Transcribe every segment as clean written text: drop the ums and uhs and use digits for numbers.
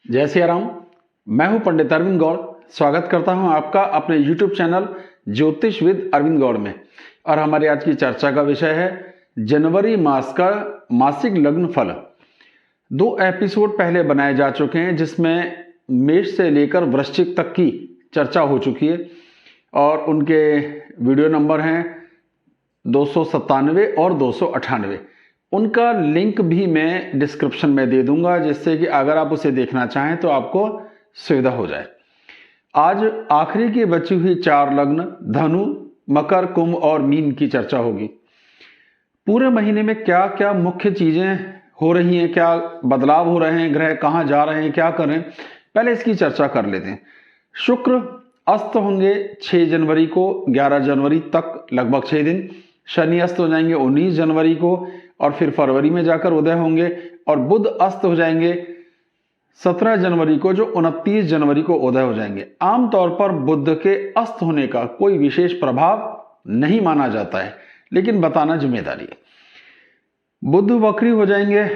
जय सिया राम। मैं हूं पंडित अरविंद गौड़। स्वागत करता हूं आपका अपने YouTube चैनल ज्योतिष विद अरविंद गौड़ में। और हमारी आज की चर्चा का विषय है जनवरी मास का मासिक लग्न फल। 2 एपिसोड पहले बनाए जा चुके हैं जिसमें मेष से लेकर वृश्चिक तक की चर्चा हो चुकी है और उनके वीडियो नंबर हैं 297 और 298। उनका लिंक भी मैं डिस्क्रिप्शन में दे दूंगा जिससे कि अगर आप उसे देखना चाहें तो आपको सुविधा हो जाए। आज आखिरी की बची हुई 4 लग्न धनु, मकर, कुंभ और मीन की चर्चा होगी। पूरे महीने में क्या क्या मुख्य चीजें हो रही हैं, क्या बदलाव हो रहे हैं, ग्रह कहां जा रहे हैं, क्या कर रहे हैं, पहले इसकी चर्चा कर लेते हैं। शुक्र अस्त होंगे 6 जनवरी को, 11 जनवरी तक लगभग 6 दिन। शनि अस्त हो जाएंगे 19 जनवरी को और फिर फरवरी में जाकर उदय होंगे। और बुध अस्त हो जाएंगे 17 जनवरी को, जो 29 जनवरी को उदय हो जाएंगे। आमतौर पर बुध के अस्त होने का कोई विशेष प्रभाव नहीं माना जाता है, लेकिन बताना जिम्मेदारी है। बुध वक्री हो जाएंगे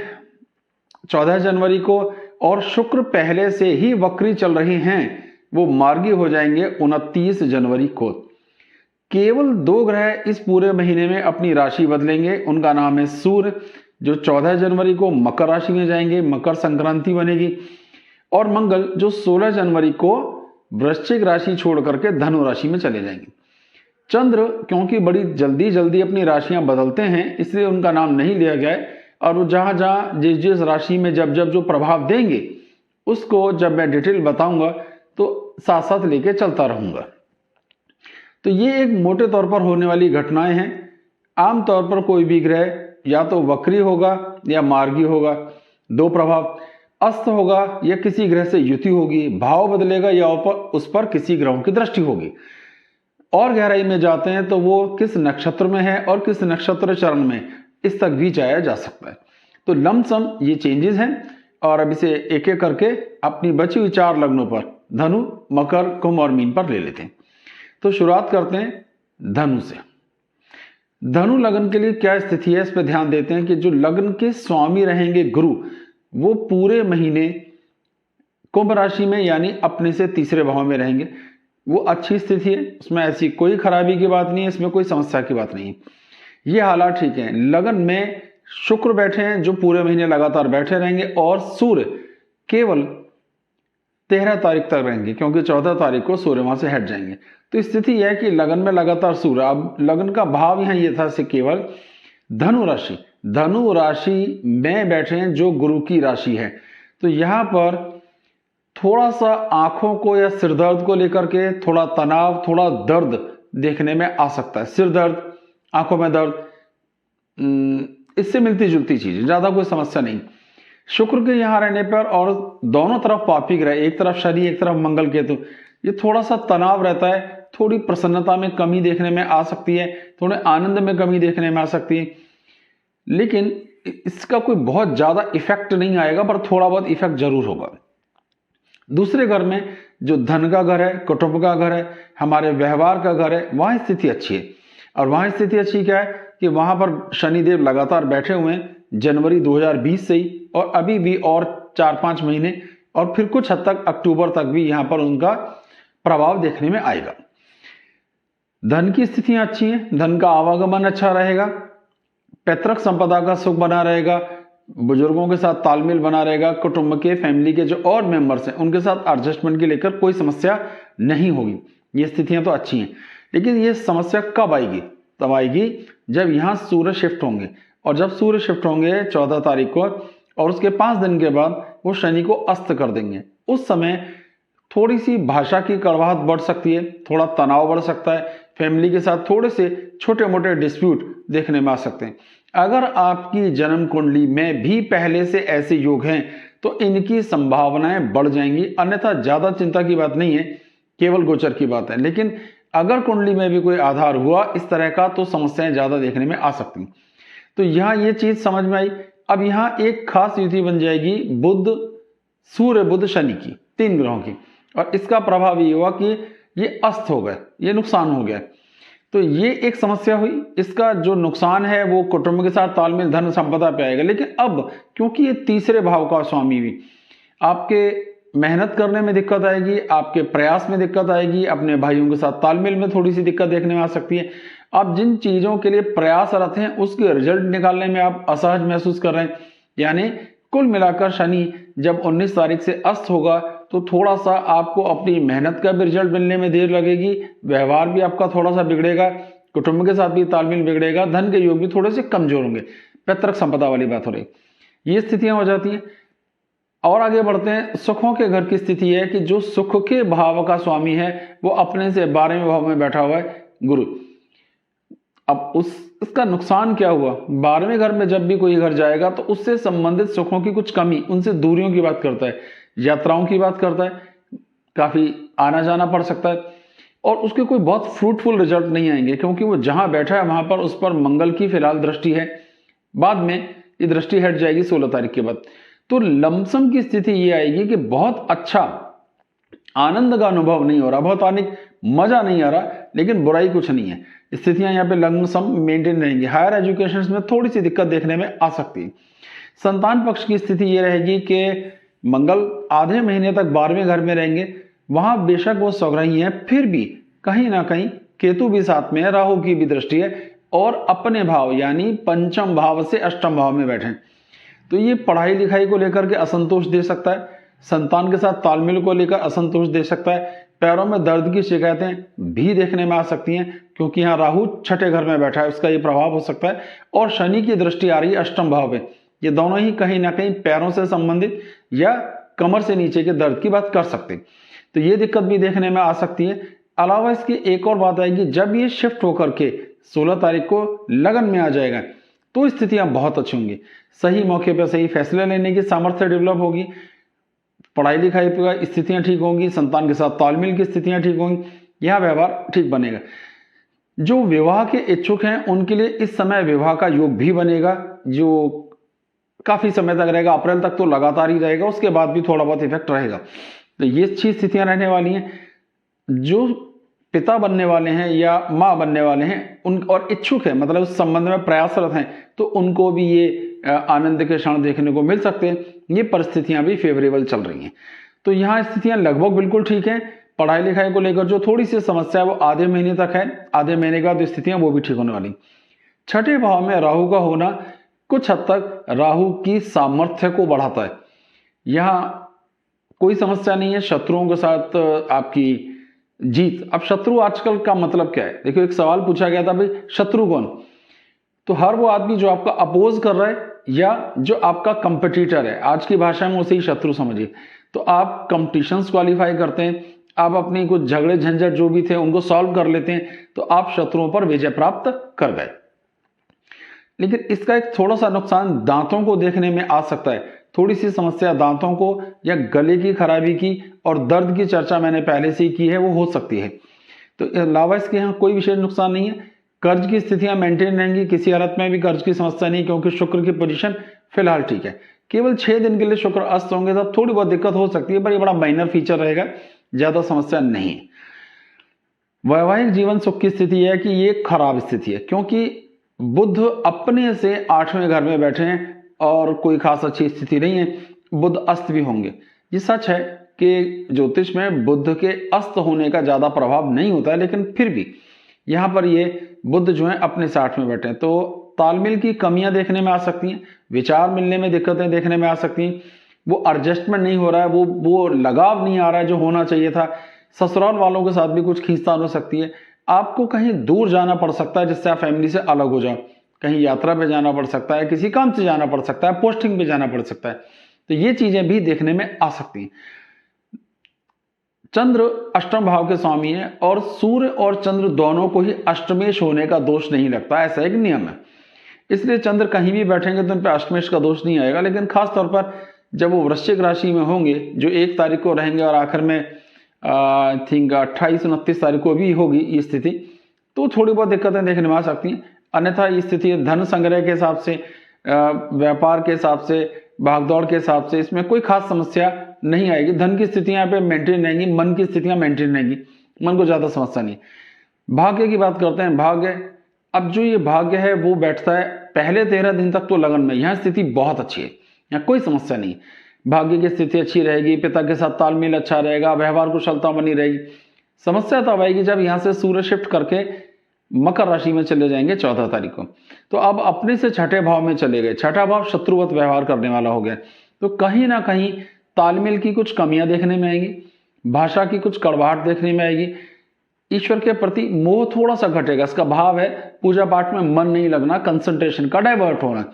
14 जनवरी को और शुक्र पहले से ही वक्री चल रहे हैं, वो मार्गी हो जाएंगे 29 जनवरी को। केवल 2 ग्रह इस पूरे महीने में अपनी राशि बदलेंगे। उनका नाम है सूर्य, जो 14 जनवरी को मकर राशि में जाएंगे, मकर संक्रांति बनेगी, और मंगल जो 16 जनवरी को वृश्चिक राशि छोड़ करके धनु राशि में चले जाएंगे। चंद्र क्योंकि बड़ी जल्दी जल्दी अपनी राशियां बदलते हैं इसलिए उनका नाम नहीं लिया गया है, और वो जहां जहां जिस जिस राशि में जब जब जो प्रभाव देंगे उसको जब मैं डिटेल बताऊंगा तो साथ साथ लेके चलता रहूंगा। तो ये एक मोटे तौर पर होने वाली घटनाएं हैं। आमतौर पर कोई भी ग्रह या तो वक्री होगा या मार्गी होगा, 2 प्रभाव। अस्त होगा या किसी ग्रह से युति होगी, भाव बदलेगा या उस पर किसी ग्रहों की दृष्टि होगी। और गहराई में जाते हैं तो वो किस नक्षत्र में है और किस नक्षत्र चरण में, इस तक भी जाया जा सकता है। तो लमसम ये चेंजेस हैं और अब इसे एक एक करके अपनी बची हुई 4 लग्नों पर धनु, मकर, कुंभ और मीन पर ले लेते हैं। तो शुरुआत करते हैं धनु से। धनु लग्न के लिए क्या स्थिति है, इस पर ध्यान देते हैं कि जो लग्न के स्वामी रहेंगे गुरु, वो पूरे महीने कुंभ राशि में यानी अपने से तीसरे भाव में रहेंगे। वो अच्छी स्थिति है, उसमें ऐसी कोई खराबी की बात नहीं है, इसमें कोई समस्या की बात नहीं है, ये हालात ठीक है। लगन में शुक्र बैठे हैं जो पूरे महीने लगातार बैठे रहेंगे, और सूर्य केवल 13 तारीख तक रहेंगे क्योंकि 14 तारीख को सूर्य वहां से हट जाएंगे। तो स्थिति यह है कि लगन में लगातार सूर्य, अब लगन का भाव यहां ये था से केवल धनु राशि में बैठे हैं जो गुरु की राशि है। तो यहां पर थोड़ा सा आंखों को या सिर दर्द को लेकर के थोड़ा तनाव, थोड़ा दर्द देखने में आ सकता है। सिर दर्द, आंखों में दर्द, इससे मिलती जुलती चीज, ज्यादा कोई समस्या नहीं। शुक्र के यहां रहने पर और दोनों तरफ पापी ग्रह, एक तरफ शनि एक तरफ मंगल केतु, ये थोड़ा सा तनाव रहता है, थोड़ी प्रसन्नता में कमी देखने में आ सकती है, थोड़े आनंद में कमी देखने में आ सकती है, लेकिन इसका कोई बहुत ज्यादा इफेक्ट नहीं आएगा, पर थोड़ा बहुत इफेक्ट जरूर होगा। दूसरे घर में जो धन का घर है, कुटुंब का घर है, हमारे व्यवहार का घर है, वहां स्थिति अच्छी है। और वहां स्थिति अच्छी क्या है कि वहां पर शनिदेव लगातार बैठे हुए हैं जनवरी 2020 से ही, और अभी भी और 4-5 महीने और फिर कुछ हद तक अक्टूबर तक भी यहां पर उनका प्रभाव देखने में आएगा। धन की स्थितियां अच्छी हैं, धन का आवागमन अच्छा रहेगा, पैतृक संपदा का सुख बना रहेगा, बुजुर्गों के साथ तालमेल बना रहेगा, कुटुंब के, फैमिली के जो और मेंबर्स हैं उनके साथ एडजस्टमेंट के लेकर कोई समस्या नहीं होगी। ये स्थितियां तो अच्छी हैं, लेकिन ये समस्या कब आएगी? तब आएगी जब यहां सूर्य शिफ्ट होंगे, और जब सूर्य शिफ्ट होंगे 14 तारीख को और उसके 5 दिन के बाद वो शनि को अस्त कर देंगे, उस समय थोड़ी सी भाषा की कड़वाहट बढ़ सकती है, थोड़ा तनाव बढ़ सकता है, फैमिली के साथ थोड़े से छोटे मोटे डिस्प्यूट देखने में आ सकते हैं। अगर आपकी जन्म कुंडली में भी पहले से ऐसे योग हैं तो इनकी संभावनाएं बढ़ जाएंगी, अन्यथा ज्यादा चिंता की बात नहीं है, केवल गोचर की बात है। लेकिन अगर कुंडली में भी कोई आधार हुआ इस तरह का तो समस्याएं ज्यादा देखने में आ सकती हैं। तो यहां ये चीज समझ में आई। अब यहां एक खास युति बन जाएगी बुध, सूर्य, बुध, शनि की, 3 ग्रहों की, और इसका प्रभाव ये हुआ कि ये अस्त हो गए, ये नुकसान हो गया। तो ये एक समस्या हुई। इसका जो नुकसान है वो कुटुंब के साथ तालमेल, धन संपदा पे आएगा। लेकिन अब क्योंकि ये तीसरे भाव का स्वामी भी आपके मेहनत करने में दिक्कत आएगी, आपके प्रयास में दिक्कत आएगी, अपने भाइयों के साथ तालमेल में थोड़ी सी दिक्कत देखने में आ सकती है। आप जिन चीज़ों के लिए प्रयासरत हैं उसके रिजल्ट निकालने में आप असहज महसूस कर रहे हैं। यानी कुल मिलाकर शनि जब 19 तारीख से अस्त होगा तो थोड़ा सा आपको अपनी मेहनत का भी रिजल्ट मिलने में देर लगेगी, व्यवहार भी आपका थोड़ा सा बिगड़ेगा, कुटुंब के साथ भी तालमेल बिगड़ेगा, धन के योग भी थोड़े से कमजोर होंगे, पैतृक संपदा वाली बात हो रही, ये स्थितियां हो जाती हैं। और आगे बढ़ते हैं, सुखों के घर की स्थिति है कि जो सुख के भाव का स्वामी है वो अपने से 12वें भाव में बैठा हुआ है गुरु। अब उसका नुकसान क्या हुआ, 12वें घर में जब भी कोई घर जाएगा तो उससे संबंधित सुखों की कुछ कमी, उनसे दूरियों की बात करता है, यात्राओं की बात करता है, काफी आना जाना पड़ सकता है और उसके कोई बहुत फ्रूटफुल रिजल्ट नहीं आएंगे क्योंकि वो जहां बैठा है वहां पर उस पर मंगल की फिलहाल दृष्टि है। बाद में ये दृष्टि हट जाएगी 16 तारीख के बाद। तो लमसम की स्थिति ये आएगी कि बहुत अच्छा आनंद का अनुभव नहीं हो रहा, बहुत मजा नहीं आ रहा, लेकिन बुराई कुछ नहीं है। स्थितियां यहाँ पे लमसम मेंटेन रहेंगी। हायर एजुकेशन में थोड़ी सी दिक्कत देखने में आ सकती है। संतान पक्ष की स्थिति ये रहेगी कि मंगल आधे महीने तक 12वें घर में रहेंगे, वहां बेशक वो स्वग्रही है, फिर भी कहीं ना कहीं केतु भी साथ में है, राहु की भी दृष्टि है और अपने भाव यानी पंचम भाव से अष्टम भाव में बैठे। तो ये पढ़ाई लिखाई को लेकर के असंतोष दे सकता है, संतान के साथ तालमेल को लेकर असंतोष दे सकता है, पैरों में दर्द की शिकायतें भी देखने में आ सकती हैं क्योंकि यहाँ राहु छठे घर में बैठा है, उसका ये प्रभाव हो सकता है। और शनि की दृष्टि आ रही है अष्टम भाव में, ये दोनों ही कहीं ना कहीं पैरों से संबंधित या कमर से नीचे के दर्द की बात कर सकते हैं, तो ये दिक्कत भी देखने में आ सकती है। अलावा इसकी एक और बात आएगी, जब ये शिफ्ट होकर के 16 तारीख को लगन में आ जाएगा तो स्थितियां बहुत अच्छी होंगी, सही मौके पर सही फैसले लेने की सामर्थ्य डेवलप होगी, पढ़ाई लिखाई पर स्थितियां ठीक होंगी, संतान के साथ तालमेल की स्थितियां ठीक होंगी, यह व्यवहार ठीक बनेगा। जो विवाह के इच्छुक हैं उनके लिए इस समय विवाह का योग भी बनेगा, जो काफी समय तक रहेगा, अप्रैल तक तो लगातार ही रहेगा, उसके बाद भी थोड़ा बहुत इफेक्ट रहेगा। तो ये अच्छी स्थितियां रहने वाली हैं। जो पिता बनने वाले हैं या मां बनने वाले हैं उन और इच्छुक है, मतलब उस संबंध में प्रयासरत हैं, तो उनको भी ये आनंद के क्षण देखने को मिल सकते हैं। ये परिस्थितियां भी फेवरेबल चल रही हैं। तो यहाँ स्थितियां लगभग बिल्कुल ठीक है। पढ़ाई लिखाई को लेकर जो थोड़ी सी समस्या है वो आधे महीने तक है, आधे महीने के बाद स्थितियां वो भी ठीक होने वाली। छठे भाव में राहु का होना कुछ हद तक राहु की सामर्थ्य को बढ़ाता है। यहाँ कोई समस्या नहीं है, शत्रुओं के साथ आपकी जीत। अब शत्रु आजकल का मतलब क्या है, देखिए एक सवाल पूछा गया था, भाई शत्रु कौन, तो हर वो आदमी जो आपका अपोज कर रहा है या जो आपका कंपटीटर है, आज की भाषा में उसे ही शत्रु समझिए। तो आप कंपटीशंस क्वालिफाई करते हैं, आप अपनी कुछ झगड़े झंझट जो भी थे उनको सॉल्व कर लेते हैं, तो आप शत्रुओं पर विजय प्राप्त कर गए। लेकिन इसका एक थोड़ा सा नुकसान दांतों को देखने में आ सकता है, थोड़ी सी समस्या दांतों को या गले की खराबी की और दर्द की चर्चा मैंने पहले से ही की है, वो हो सकती है। तो अलावा इसके यहाँ कोई विशेष नुकसान नहीं है। कर्ज की स्थितियां मेंटेन रहेंगी, किसी हालत में भी कर्ज की समस्या नहीं, क्योंकि शुक्र की पोजीशन फिलहाल ठीक है। केवल 6 दिन के लिए शुक्र अस्त होंगे तब थोड़ी बहुत दिक्कत हो सकती है, पर ये बड़ा माइनर फीचर रहेगा, ज्यादा समस्या नहीं है। वैवाहिक जीवन सुख की स्थिति है कि ये खराब स्थिति है, क्योंकि बुध अपने से 8वें घर में बैठे हैं और कोई खास अच्छी स्थिति नहीं है। बुध अस्त भी होंगे। ये सच है कि ज्योतिष में बुध के अस्त होने का ज्यादा प्रभाव नहीं होता है, लेकिन फिर भी यहाँ पर ये बुध जो है अपने 60 में बैठे हैं, तो तालमेल की कमियां देखने में आ सकती हैं, विचार मिलने में दिक्कतें देखने में आ सकती हैं, वो एडजस्टमेंट नहीं हो रहा है, वो लगाव नहीं आ रहा है जो होना चाहिए था। ससुराल वालों के साथ भी कुछ खींचतान हो सकती है। आपको कहीं दूर जाना पड़ सकता है जिससे आप फैमिली से अलग हो जाओ, कहीं यात्रा पे जाना पड़ सकता है, किसी काम से जाना पड़ सकता है, पोस्टिंग पे जाना पड़ सकता है, तो ये चीजें भी देखने में आ सकती हैं। चंद्र अष्टम भाव के स्वामी है और सूर्य और चंद्र दोनों को ही अष्टमेश होने का दोष नहीं लगता, ऐसा एक नियम है। इसलिए चंद्र कहीं भी बैठेंगे तो उन पर अष्टमेश का दोष नहीं आएगा। लेकिन खास तौर पर जब वो वृश्चिक राशि में होंगे, जो 1 तारीख को रहेंगे और आखिर में आई थिंक 28-29 तारीख को भी होगी ये स्थिति, तो थोड़ी बहुत दिक्कतें देखने में आ सकती हैं। अन्यथा ये स्थिति धन संग्रह के हिसाब से, व्यापार के हिसाब से, भागदौड़ के हिसाब से इसमें कोई खास समस्या नहीं आएगी। धन की स्थितियां यहाँ पे मेंटेन रहेंगी, मन की स्थितियां मेंटेन रहेंगी, मन को ज्यादा समस्या नहीं। भाग्य की बात करते हैं। भाग्य, अब जो ये भाग्य है वो बैठता है पहले 13 दिन तक तो लगन में, यहाँ स्थिति बहुत अच्छी है, यहाँ कोई समस्या नहीं। भाग्य की स्थिति अच्छी रहेगी, पिता के साथ तालमेल अच्छा रहेगा, व्यवहार कुशलता बनी रहेगी। समस्या तब आएगी जब यहाँ से सूर्य शिफ्ट करके मकर राशि में चले जाएंगे 14 तारीख को। तो अब अपने से छठे भाव में चले गए, छठा भाव शत्रुवत व्यवहार करने वाला हो गया। तो कहीं ना कहीं तालमेल की कुछ कमियां देखने में आएगी, भाषा की कुछ कड़वाहट देखने में आएगी, ईश्वर के प्रति मोह थोड़ा सा घटेगा। इसका भाव है पूजा पाठ में मन नहीं लगना, कंसंट्रेशन का डाइवर्ट होना,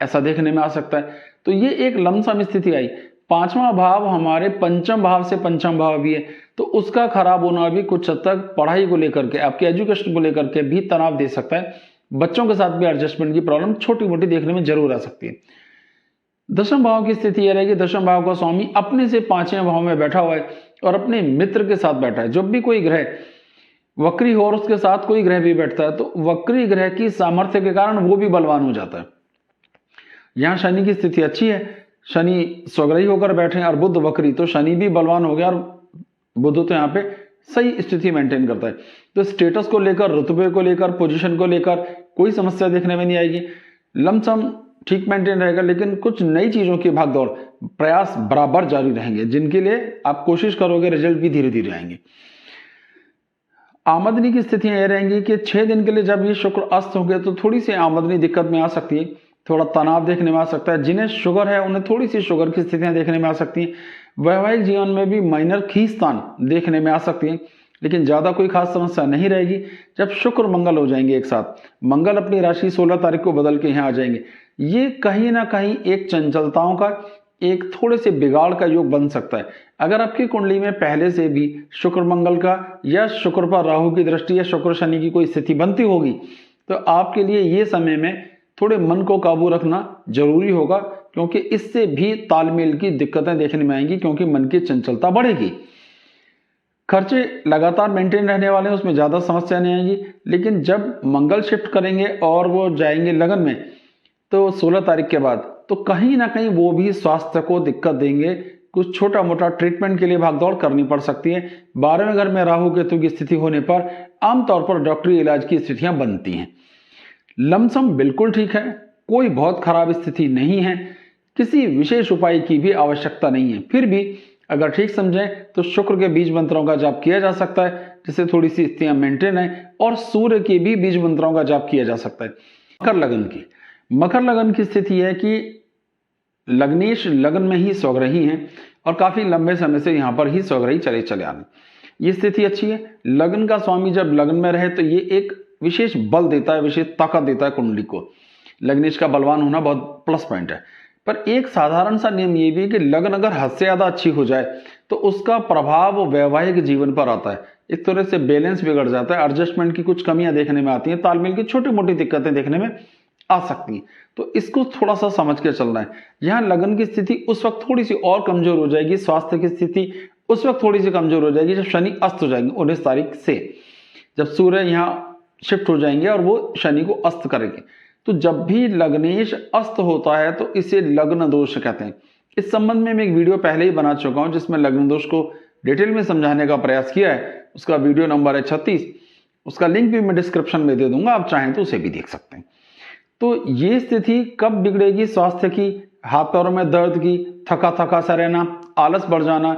ऐसा देखने में आ सकता है। तो ये एक लमसम स्थिति आई। पांचवा भाव हमारे पंचम भाव से पंचम भाव भी है, तो उसका खराब होना भी कुछ हद तक पढ़ाई को लेकर के, आपके एजुकेशन को लेकर के भी तनाव दे सकता है। बच्चों के साथ भी एडजस्टमेंट की प्रॉब्लम छोटी मोटी देखने में जरूर आ सकती है। दशम भाव की स्थिति यह रहेगी, दशम भाव का स्वामी अपने से पांचवें भाव में बैठा हुआ है और अपने मित्र के साथ बैठा है। जब भी कोई ग्रह वक्री हो और उसके साथ कोई ग्रह भी बैठता है तो वक्री ग्रह की सामर्थ्य के कारण वो भी बलवान हो जाता है। यहां शनि की स्थिति अच्छी है, शनि स्वग्रही होकर बैठे और बुध वक्री, तो शनि भी बलवान हो गया और बुध तो यहाँ पे सही स्थिति मेंटेन करता है। तो स्टेटस को लेकर, रुतबे को लेकर, पोजीशन को लेकर कोई समस्या देखने में नहीं आएगी। लमसम ठीक मेंटेन रहेगा, लेकिन कुछ नई चीजों की भागदौड़, प्रयास बराबर जारी रहेंगे, जिनके लिए आप कोशिश करोगे, रिजल्ट भी धीरे धीरे आएंगे। आमदनी की स्थितियां यह रहेंगी कि 6 दिन के लिए जब ये शुक्र अस्त हो गए तो थोड़ी सी आमदनी दिक्कत में आ सकती है, थोड़ा तनाव देखने में आ सकता है। जिन्हें शुगर है उन्हें थोड़ी सी शुगर की स्थितियां देखने में आ सकती हैं। वैवाहिक जीवन में भी माइनर खींचतान देखने में आ सकती है, लेकिन ज्यादा कोई खास समस्या नहीं रहेगी। जब शुक्र मंगल हो जाएंगे एक साथ, मंगल अपनी राशि 16 तारीख को बदल के यहाँ आ जाएंगे, ये कहीं ना कहीं एक चंचलताओं का, एक थोड़े से बिगाड़ का योग बन सकता है। अगर आपकी कुंडली में पहले से भी शुक्र मंगल का या शुक्र पर राहु की दृष्टि या शुक्र शनि की कोई स्थिति बनती होगी तो आपके लिए ये समय में थोड़े मन को काबू रखना जरूरी होगा, क्योंकि इससे भी तालमेल की दिक्कतें देखने में आएंगी, क्योंकि मन की चंचलता बढ़ेगी। खर्चे लगातार मेंटेन रहने वाले हैं, उसमें ज्यादा समस्या नहीं आएगी। लेकिन जब मंगल शिफ्ट करेंगे और वो जाएंगे लगन में, तो 16 तारीख के बाद, तो कहीं ना कहीं वो भी स्वास्थ्य को दिक्कत देंगे। कुछ छोटा मोटा ट्रीटमेंट के लिए भागदौड़ करनी पड़ सकती है। 12वें घर में राहु केतु की स्थिति होने पर आमतौर पर डॉक्टरी इलाज की स्थितियां बनती हैं। लमसम बिल्कुल ठीक है, कोई बहुत खराब स्थिति नहीं है, किसी विशेष उपाय की भी आवश्यकता नहीं है। फिर भी अगर ठीक समझें तो शुक्र के बीज मंत्रों का जाप किया जा सकता है, जिससे थोड़ी सी स्थितियां मेंटेन है, और सूर्य के भी बीज मंत्रों का जाप किया जा सकता है। मकर लगन की स्थिति है कि लग्नेश लगन में ही स्वग्रही हैं और काफी लंबे समय से यहां पर ही स्वग्रही चले आ रहे। ये स्थिति अच्छी है। लगन का स्वामी जब लगन में रहे तो ये एक विशेष बल देता है, विशेष ताकत देता है कुंडली को। लग्नेश का बलवान होना बहुत प्लस पॉइंट है। पर एक साधारण सा नियम ये भी है कि लगन अगर हद से ज्यादा अच्छी हो जाए तो उसका प्रभाव वैवाहिक जीवन पर आता है। एक तरह से बैलेंस बिगड़ जाता है, एडजस्टमेंट की कुछ कमियां देखने में आती हैं, तालमेल की छोटी मोटी दिक्कतें देखने में आ सकती हैं। तो इसको थोड़ा सा समझ के चलना है। यहाँ लगन की स्थिति उस वक्त थोड़ी सी और कमजोर हो जाएगी, स्वास्थ्य की स्थिति उस वक्त थोड़ी सी कमजोर हो जाएगी जब शनि अस्त हो जाएंगे 19 तारीख से, जब सूर्य यहाँ शिफ्ट हो जाएंगे और वो शनि को अस्त करेंगे। तो जब भी लग्नेश अस्त होता है तो इसे लग्न दोष कहते हैं। इस संबंध में मैं एक वीडियो पहले ही बना चुका हूं जिसमें लग्न दोष को डिटेल में समझाने का प्रयास किया है। उसका वीडियो नंबर है 36, उसका लिंक भी मैं डिस्क्रिप्शन में दे दूंगा, आप चाहें तो उसे भी देख सकते हैं। तो ये स्थिति कब बिगड़ेगी? स्वास्थ्य की, हाथ पैरों में दर्द की, थका थका सा रहना, आलस बढ़ जाना,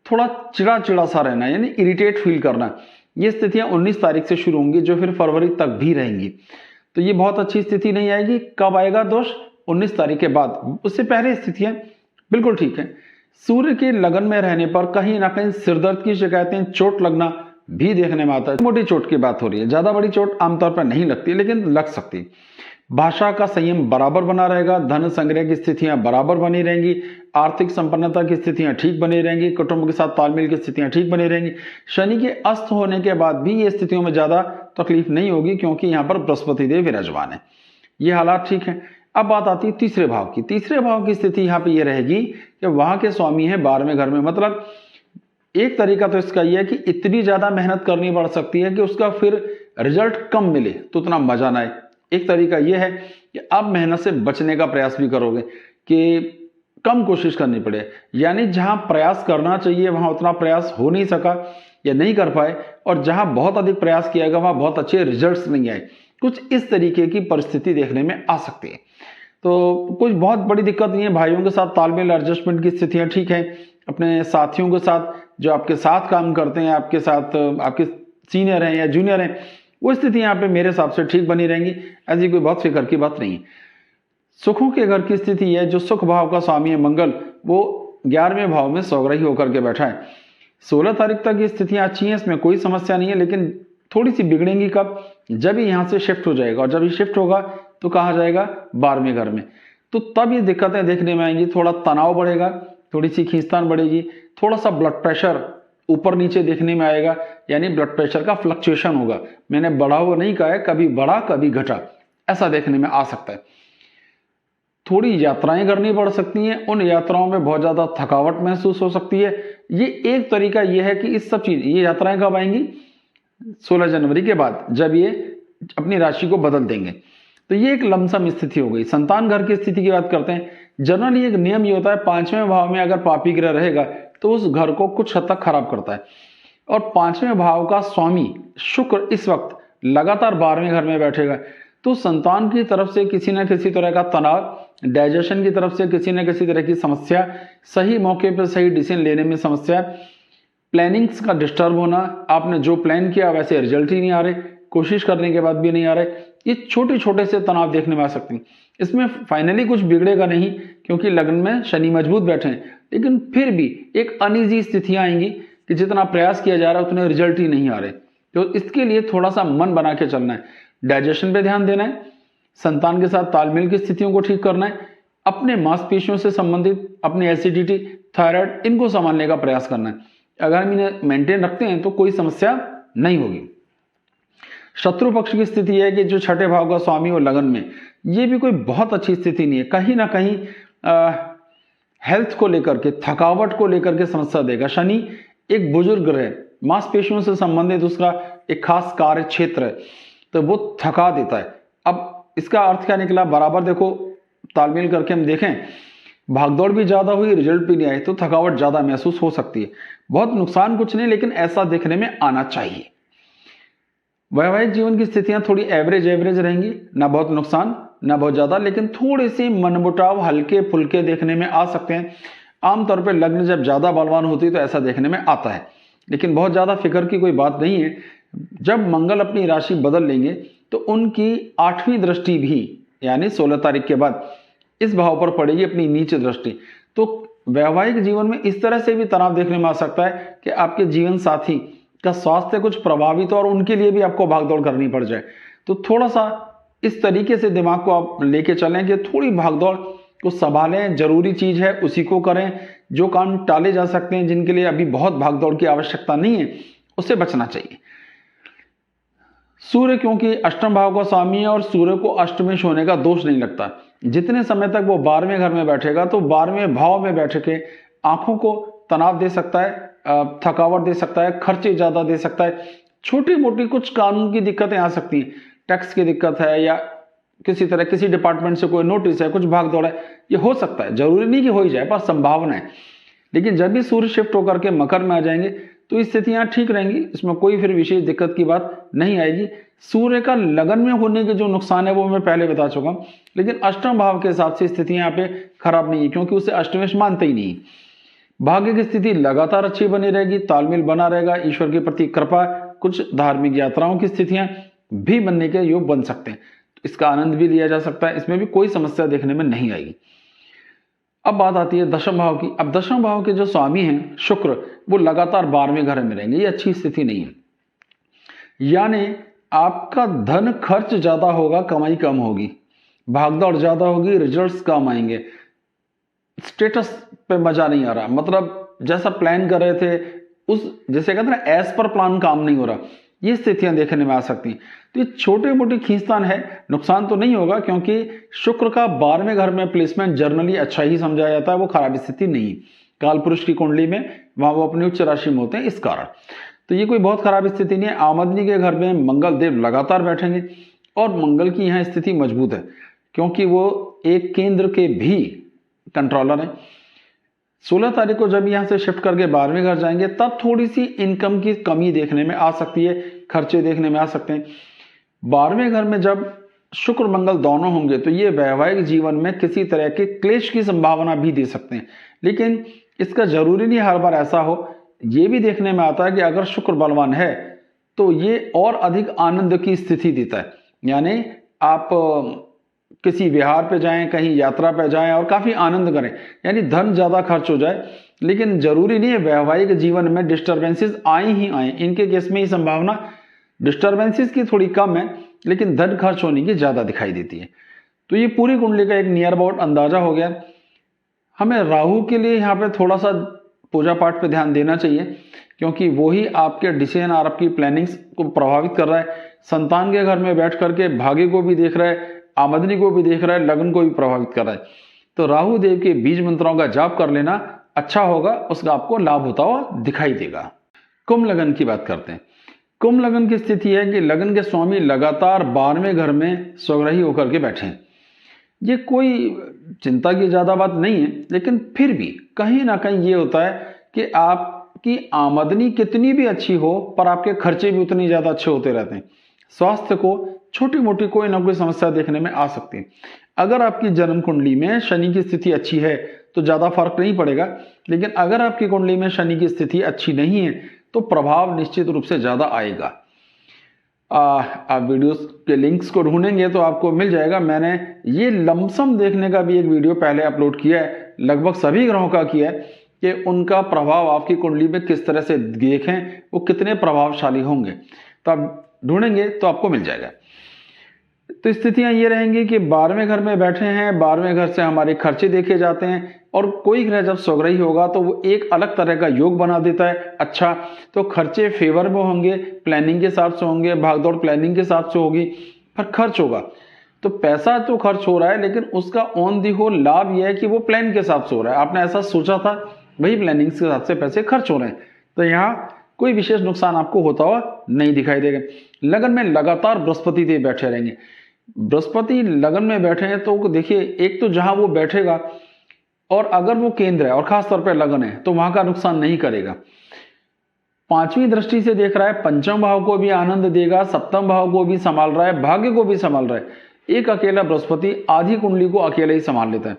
थोड़ा चिड़ा चिड़ा सा रहना, यानी इरिटेट फील करना, ये स्थितियां 19 तारीख से शुरू होंगी जो फिर फरवरी तक भी रहेंगी। तो ये बहुत अच्छी स्थिति नहीं आएगी। कब आएगा दोष? 19 तारीख के बाद। उससे पहले स्थितियां बिल्कुल ठीक है। सूर्य के लगन में रहने पर कहीं ना कहीं सिरदर्द की शिकायतें, चोट लगना भी देखने में आता है। मोटी चोट की बात हो रही है, ज्यादा बड़ी चोट आमतौर पर नहीं लगती लेकिन लग सकती। भाषा का संयम बराबर बना रहेगा, धन संग्रह की स्थितियां बराबर बनी रहेंगी, आर्थिक संपन्नता की स्थितियां ठीक बनी रहेंगी, कुटुंब के साथ तालमेल की स्थितियां ठीक बनी रहेंगी। शनि के अस्त होने के बाद भी ये स्थितियों में ज्यादा तकलीफ नहीं होगी, क्योंकि यहाँ पर बृहस्पति देव विराजमान है। ये हालात ठीक है। अब बात आती है तीसरे भाव की। तीसरे भाव की स्थिति यहाँ पे ये रहेगी कि वहां के स्वामी है 12वें घर में। मतलब एक तरीका तो इसका यह है कि इतनी ज्यादा मेहनत करनी पड़ सकती है कि उसका फिर रिजल्ट कम मिले तो उतना मजा ना आए। एक तरीका यह है कि आप मेहनत से बचने का प्रयास भी करोगे कि कम कोशिश करनी पड़े, यानी जहां प्रयास करना चाहिए वहां उतना प्रयास हो नहीं सका या नहीं कर पाए, और जहां बहुत अधिक प्रयास किया गया वहां बहुत अच्छे रिजल्ट्स नहीं आए। कुछ इस तरीके की परिस्थिति देखने में आ सकती है। तो कुछ बहुत बड़ी दिक्कत नहीं है। भाइयों के साथ तालमेल, एडजस्टमेंट की स्थितियां ठीक है। अपने साथियों के साथ, जो आपके साथ काम करते हैं, आपके साथ आपके सीनियर हैं या जूनियर हैं, वो स्थिति यहाँ पे मेरे हिसाब से ठीक बनी रहेंगी। ऐसी कोई बहुत फिक्र की बात नहीं है। सुखों के घर की स्थिति है, जो सुख भाव का स्वामी है मंगल, वो 11वें भाव में सौग्रही होकर के बैठा है। 16 तारीख तक ये स्थितियां अच्छी हैं, इसमें कोई समस्या नहीं है, लेकिन थोड़ी सी बिगड़ेंगी कब? जब ये यहाँ से शिफ्ट हो जाएगा, और जब ये शिफ्ट होगा तो कहा जाएगा 12वें घर में, तो तब ये दिक्कतें देखने में आएंगी। थोड़ा तनाव बढ़ेगा, थोड़ी सी खींचतान बढ़ेगी, थोड़ा सा ब्लड प्रेशर ऊपर नीचे देखने में आएगा, यानी ब्लड प्रेशर का फ्लक्चुएशन होगा। मैंने बढ़ा हुआ नहीं कहा है, कभी बढ़ा कभी घटा, ऐसा देखने में आ सकता है। थोड़ी यात्राएं करनी पड़ सकती हैं, उन यात्राओं में बहुत ज्यादा थकावट महसूस हो सकती है। ये एक तरीका ये है कि इस सब चीज, ये यात्राएं कब आएंगी? 16 जनवरी के बाद, जब ये अपनी राशि को बदल देंगे। तो ये एक लमसम स्थिति हो गई। संतान घर की स्थिति की बात करते हैं। जनरली एक नियम ये होता है, 5वें भाव में अगर पापी ग्रह रहेगा तो उस घर को कुछ हद तक खराब करता है। और 5वें भाव का स्वामी शुक्र इस वक्त लगातार 12वें घर में बैठेगा, तो संतान की तरफ से किसी न किसी तरह का तनाव, डाइजेशन की तरफ से किसी न किसी तरह की समस्या, सही मौके पर सही डिसीजन लेने में समस्या, प्लानिंग्स का डिस्टर्ब होना, आपने जो प्लान किया वैसे रिजल्ट ही नहीं आ रहे, कोशिश करने के बाद भी नहीं आ रहे, ये छोटे छोटे से तनाव देखने में आ सकते हैं। इसमें फाइनली कुछ बिगड़ेगा नहीं, क्योंकि लग्न में शनि मजबूत बैठे हैं, लेकिन फिर भी एक अनईजी स्थितियां आएंगी कि जितना प्रयास किया जा रहा है उतने रिजल्ट ही नहीं आ रहे। तो इसके लिए थोड़ा सा मन बना के चलना है, डाइजेशन पे ध्यान देना है, संतान के साथ तालमेल की स्थितियों को ठीक करना है, अपने मांसपेशियों से संबंधित अपनी एसिडिटी, थायराइड, इनको संभालने का प्रयास करना है। अगर हम इन्हें मेंटेन रखते हैं तो कोई समस्या नहीं होगी। शत्रु पक्ष की स्थिति है कि जो 6ठे भाव का स्वामी हो लगन में, ये भी कोई बहुत अच्छी स्थिति नहीं है। कहीं ना कहीं हेल्थ को लेकर के, थकावट को लेकर के समस्या देगा। शनि एक बुजुर्ग ग्रह, मांसपेशियों से संबंधित उसका एक खास कार्य क्षेत्र है, तो वो थका देता है। अब इसका अर्थ क्या निकला? बराबर देखो, तालमेल करके हम देखें, भागदौड़ भी ज्यादा हुई, रिजल्ट भी नहीं आए, तो थकावट ज्यादा महसूस हो सकती है। बहुत नुकसान कुछ नहीं, लेकिन ऐसा देखने में आना चाहिए। वैवाहिक जीवन की स्थितियां थोड़ी एवरेज रहेंगी, ना बहुत नुकसान ना बहुत ज्यादा, लेकिन थोड़े से मनमुटाव हल्के फुल्के देखने में आ सकते हैं। आमतौर पर लग्न जब ज्यादा बलवान होती है तो ऐसा देखने में आता है, लेकिन बहुत ज्यादा फिक्र की कोई बात नहीं है। जब मंगल अपनी राशि बदल लेंगे तो उनकी 8वीं दृष्टि भी, यानी 16 तारीख के बाद इस भाव पर पड़ेगी, अपनी नीच दृष्टि। तो वैवाहिक जीवन में इस तरह से भी तनाव देखने में आ सकता है कि आपके जीवन साथी का स्वास्थ्य कुछ प्रभावित हो और उनके लिए भी आपको भागदौड़ करनी पड़ जाए। तो थोड़ा सा इस तरीके से दिमाग को आप लेके चलें कि थोड़ी भागदौड़ को संभालें, जरूरी चीज है उसी को करें। जो काम टाले जा सकते हैं, जिनके लिए अभी बहुत भागदौड़ की आवश्यकता नहीं है, उससे बचना चाहिए। सूर्य क्योंकि अष्टम भाव का स्वामी है और सूर्य को अष्टमेश होने का दोष नहीं लगता। जितने समय तक वो 12वें घर में बैठेगा तो 12वें भाव में बैठ के आंखों को तनाव दे सकता है, थकावट दे सकता है, खर्चे ज्यादा दे सकता है, छोटी मोटी कुछ कानून की दिक्कतें आ सकती हैं, टैक्स की दिक्कत है या किसी तरह किसी डिपार्टमेंट से कोई नोटिस है, कुछ भाग दौड़ है, ये हो सकता है। जरूरी नहीं कि हो ही जाए, पर संभावना है। लेकिन जब भी सूर्य शिफ्ट होकर के मकर में आ जाएंगे तो स्थितियां ठीक रहेंगी, इसमें कोई फिर विशेष दिक्कत की बात नहीं आएगी। सूर्य का लगन में होने के जो नुकसान है वो मैं पहले बता चुका हूं, लेकिन अष्टम भाव के हिसाब से स्थितियां यहाँ पे खराब नहीं है, क्योंकि उसे अष्टमेश मानते ही नहीं। भाग्य की स्थिति लगातार अच्छी बनी रहेगी, तालमेल बना रहेगा, ईश्वर के प्रति कृपा, कुछ धार्मिक यात्राओं की स्थितियां भी बनने के योग बन सकते हैं, तो इसका आनंद भी लिया जा सकता है, इसमें भी कोई समस्या देखने में नहीं आएगी। अब बात आती है दशम भाव की। अब दशम भाव के जो स्वामी हैं शुक्र, वो लगातार 12वें घर में रहेंगे, ये अच्छी स्थिति नहीं है। यानी आपका धन खर्च ज्यादा होगा, कमाई कम होगी, भागदौड़ ज्यादा होगी, रिजल्ट्स कम आएंगे, स्टेटस पे मजा नहीं आ रहा, मतलब जैसा प्लान कर रहे थे उस, जैसे कहते हैं ना, एज पर प्लान काम नहीं हो रहा, ये स्थितियां देखने में आ सकती हैं। तो ये छोटे मोटी खींचतान है, नुकसान तो नहीं होगा, क्योंकि शुक्र का 12वें घर में प्लेसमेंट जर्नली अच्छा ही समझा जाता है, वो खराब स्थिति नहीं है। काल पुरुष की कुंडली में वहां वो अपनी उच्च राशि में होते हैं, इस कारण तो ये कोई बहुत खराब स्थिति नहीं है। आमदनी के घर में मंगल देव लगातार बैठेंगे और मंगल की यहाँ स्थिति मजबूत है, क्योंकि वो एक केंद्र के भी कंट्रोलर है। 16 तारीख को जब यहां से शिफ्ट करके 12वें घर जाएंगे तब थोड़ी सी इनकम की कमी देखने में आ सकती है, खर्चे देखने में आ सकते हैं। 12वें घर में जब शुक्र मंगल दोनों होंगे तो ये वैवाहिक जीवन में किसी तरह के क्लेश की संभावना भी दे सकते हैं, लेकिन इसका जरूरी नहीं हर बार ऐसा हो। ये भी देखने में आता है कि अगर शुक्र बलवान है तो ये और अधिक आनंद की स्थिति देता है, यानी आप किसी विहार पे जाएं, कहीं यात्रा पे जाएं और काफी आनंद करें, यानी धन ज्यादा खर्च हो जाए, लेकिन जरूरी नहीं है वैवाहिक जीवन में डिस्टर्बेंसेस आए ही आए। इनके केस में ही संभावना डिस्टर्बेंसेस की थोड़ी कम है, लेकिन धन खर्च होने की ज्यादा दिखाई देती है। तो ये पूरी कुंडली का एक नियर अबाउट अंदाजा हो गया। हमें राहु के लिए यहाँ पे थोड़ा सा पूजा पाठ पे ध्यान देना चाहिए, क्योंकि वो ही आपके डिसीजन और आपकी प्लानिंग्स को प्रभावित कर रहा है। संतान के घर में बैठ करके भाग्य को भी देख रहा है, आमदनी को भी देख रहा है, लगन को भी प्रभावित कर रहा है। तो राहु देव के बीज मंत्रों का जाप कर लेना अच्छा होगा, उसका आपको लाभ होता हुआ दिखाई देगा। कुंभ लगन की बात करते हैं। कुंभ लगन की स्थिति है कि लगन के स्वामी लगातार 12वें घर में स्वग्रही होकर के बैठे हैं। ये कोई चिंता की ज्यादा बात नहीं है, लेकिन फिर भी कहीं ना कहीं ये होता है कि आपकी आमदनी कितनी भी अच्छी हो पर आपके खर्चे भी उतनी ज्यादा अच्छे होते रहते हैं। स्वास्थ्य को छोटी मोटी कोई ना कोई समस्या देखने में आ सकती है। अगर आपकी जन्म कुंडली में शनि की स्थिति अच्छी है तो ज्यादा फर्क नहीं पड़ेगा, लेकिन अगर आपकी कुंडली में शनि की स्थिति अच्छी नहीं है तो प्रभाव निश्चित रूप से ज्यादा आएगा। आप वीडियोस के लिंक्स को ढूंढेंगे तो आपको मिल जाएगा। मैंने ये लमसम देखने का भी एक वीडियो पहले अपलोड किया है, लगभग सभी ग्रहों का किया है कि उनका प्रभाव आपकी कुंडली में किस तरह से देखें, वो कितने प्रभावशाली होंगे। तो आप ढूंढेंगे तो आपको मिल जाएगा। तो स्थितियां ये रहेंगी कि 12वें घर में बैठे हैं, 12वें घर से हमारे खर्चे देखे जाते हैं, और कोई ग्रह जब स्वग्रही होगा तो वो एक अलग तरह का योग बना देता है। अच्छा, तो खर्चे फेवर में होंगे, प्लानिंग के हिसाब से होंगे, भागदौड़ प्लानिंग के हिसाब से होगी, पर खर्च होगा। तो पैसा तो खर्च हो रहा है, लेकिन उसका ऑन दी होल लाभ यह है कि वो प्लान के हिसाब से हो रहा है। आपने ऐसा सोचा था, वही प्लानिंग के हिसाब से पैसे खर्च हो रहे हैं, तो यहाँ कोई विशेष नुकसान आपको होता हुआ नहीं दिखाई देगा। लगन में लगातार बृहस्पति देव बैठे रहेंगे। बृहस्पति लगन में बैठे हैं तो देखिए, एक तो जहां वो बैठेगा और अगर वो केंद्र है और खास तौर पर लगन है तो वहां का नुकसान नहीं करेगा। 5वीं दृष्टि से देख रहा है, पंचम भाव को भी आनंद देगा, सप्तम भाव को भी संभाल रहा है, भाग्य को भी संभाल रहा है। एक अकेला बृहस्पति आधी कुंडली को अकेला ही संभाल लेता है।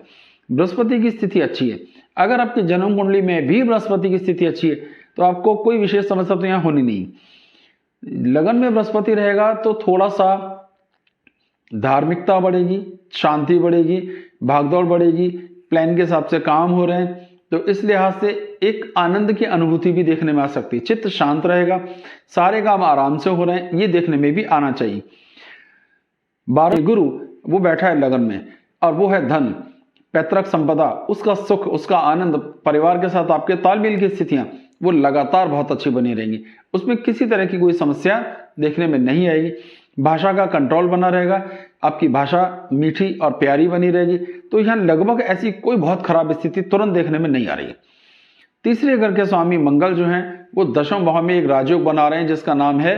बृहस्पति की स्थिति अच्छी है। अगर आपकी जन्म कुंडली में भी बृहस्पति की स्थिति अच्छी है तो आपको कोई विशेष समस्या तो यहाँ होनी नहीं। लगन में बृहस्पति रहेगा तो थोड़ा सा धार्मिकता बढ़ेगी, शांति बढ़ेगी, भागदौड़ बढ़ेगी, प्लान के हिसाब से काम हो रहे हैं, तो इस लिहाज से एक आनंद की अनुभूति भी देखने में आ सकती है। चित्त शांत रहेगा, सारे काम आराम से हो रहे हैं, ये देखने में भी आना चाहिए। 12 गुरु वो बैठा है लगन में, और वो है धन, पैतृक संपदा, उसका सुख, उसका आनंद, परिवार के साथ आपके तालमेल की स्थितियां वो लगातार बहुत अच्छी बनी रहेंगी। उसमें किसी तरह की कोई समस्या देखने में नहीं आएगी। भाषा का कंट्रोल बना रहेगा, आपकी भाषा मीठी और प्यारी बनी रहेगी। तो यहां लगभग ऐसी कोई बहुत खराब स्थिति तुरंत देखने में नहीं आ रही है। तीसरे घर के स्वामी मंगल जो हैं वो 10वें भाव में एक राजयोग बना रहे हैं जिसका नाम है